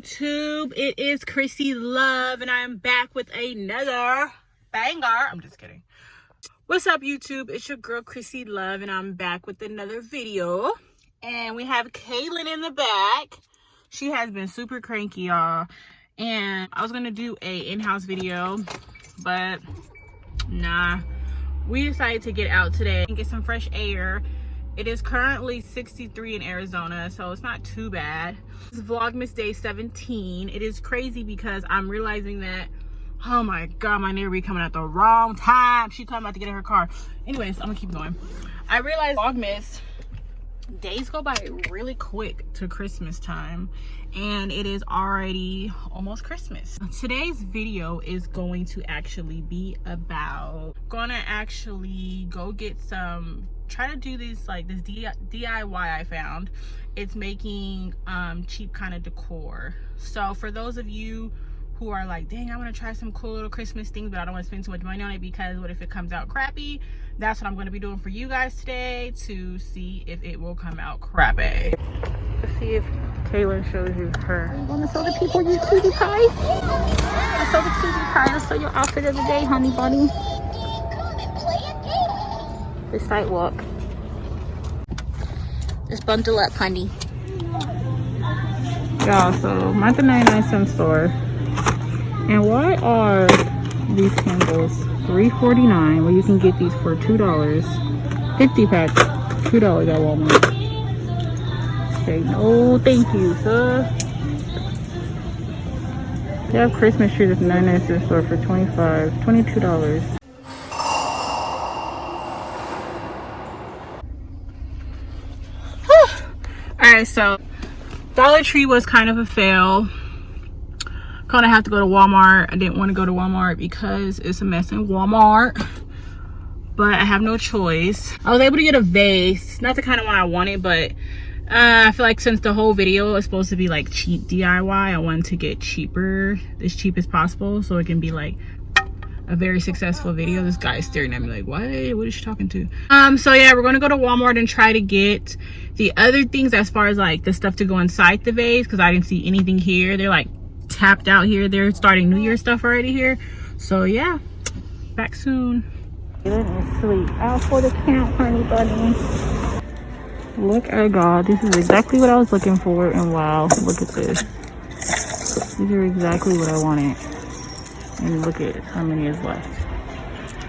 YouTube? It is Krissyluve, and I am back with another banger. I'm just kidding. What's up, YouTube? It's your girl Krissyluve, and I'm back with another video. And we have Kaylen in the back. She has been super cranky, y'all. And I was gonna do a in-house video, but nah. We decided to get out today and get some fresh air. It is currently 63 in Arizona, so it's not too bad. It's Vlogmas day 17. It is crazy because I'm realizing that, oh my God, my neighbor be coming at the wrong time. She talking about to get in her car. Anyways, I'm gonna keep going. I realized Vlogmas days go by really quick to Christmas time, and it is already almost Christmas. Today's video is going to actually be about go get some, try to do this like this DIY I found. It's making cheap kind of decor. So for those of you who are like, dang, I want to try some cool little Christmas things, but I don't want to spend too much money on it because what if it comes out crappy? That's what I'm going to be doing for you guys today to see if it will come out crappy. Let's see if Kaylen shows you her. You want to show the people your cutie pie? Let's show the cutie pie. Let's show your outfit of the day, honey bunny. The sidewalk. Just bundle up, honey. Y'all, so I'm at the 99-cent store. And why are these candles $3.49 when you can get these for $2? 50 packs, $2 at Walmart. Okay, no thank you, sir. They have Christmas trees at the 99-cent store for $22. Alright, so Dollar Tree was kind of a fail. Gonna have to go to Walmart. I didn't want to go to Walmart because it's a mess in Walmart, but I have no choice. I was able to get a vase, not the kind of one I wanted, but I feel like since the whole video is supposed to be like cheap DIY, I wanted to get cheaper, as cheap as possible, so it can be like a very successful video. This guy is staring at me like, what is she talking to? So yeah, we're gonna go to Walmart and try to get the other things as far as like the stuff to go inside the vase, because I didn't see anything here. They're like tapped out here. They're starting New Year stuff already here. So yeah, back soon. Kaylen is sleep. Out for the count, honey bunny. Look at God, this is exactly what I was looking for, and wow, look at this. These are exactly what I wanted. And look at how many is left.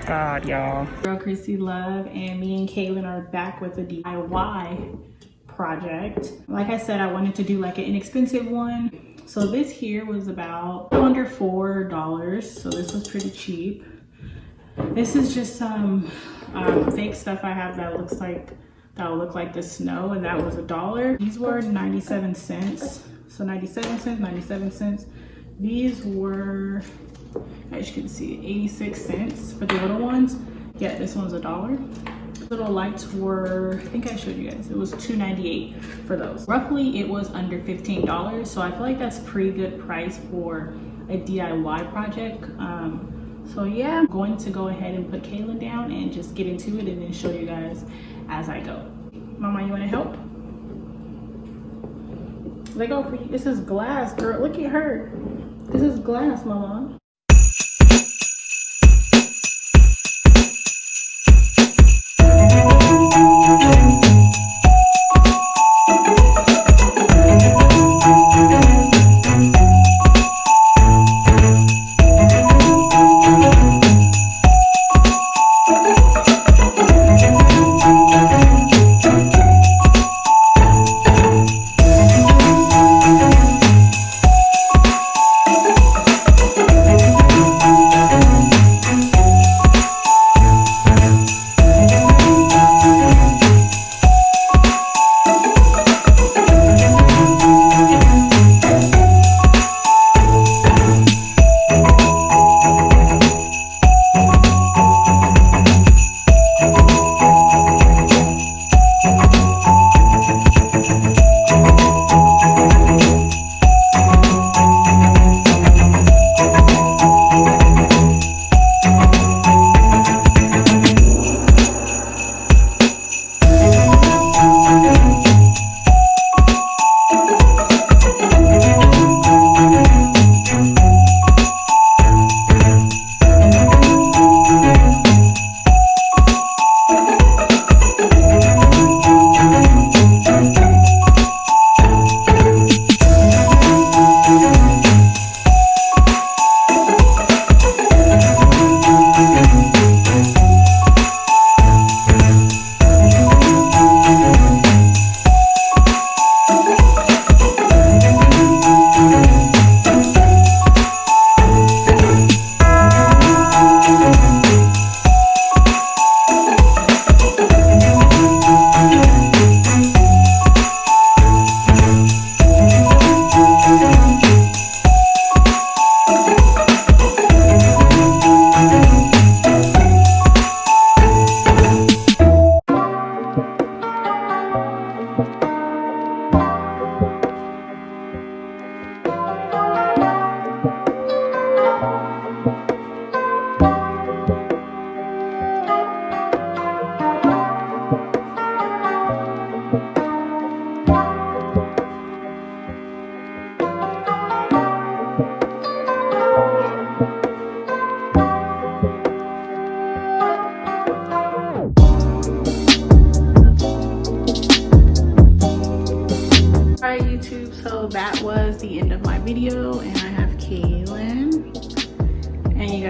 God, y'all. Girl Krissyluve and me and Kaylen are back with a DIY project. Like I said, I wanted to do like an inexpensive one. So this here was about under $4. So this was pretty cheap. This is just some fake stuff I have that looks like, that'll look like the snow, and that was $1. These were 97 cents. So 97 cents, 97 cents. These were, as you can see, 86 cents for the little ones. Yeah, this one's $1. Little lights were, I think I showed you guys, it was $2.98 for those. Roughly it was under $15, so I feel like that's pretty good price for a DIY project. So yeah, I'm going to go ahead and put Kaylen down and just get into it and then show you guys as I go. Mama, you want to help? Let go for you. This is glass, girl. Look at her. This is glass, Mama.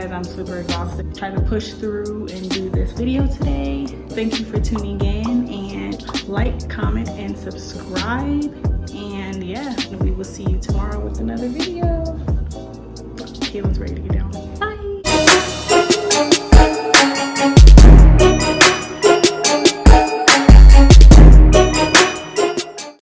because I'm super exhausted. Try to push through and do this video today. Thank you for tuning in, and like, comment, and subscribe. And yeah, we will see you tomorrow with another video. Kaylen's ready to get down.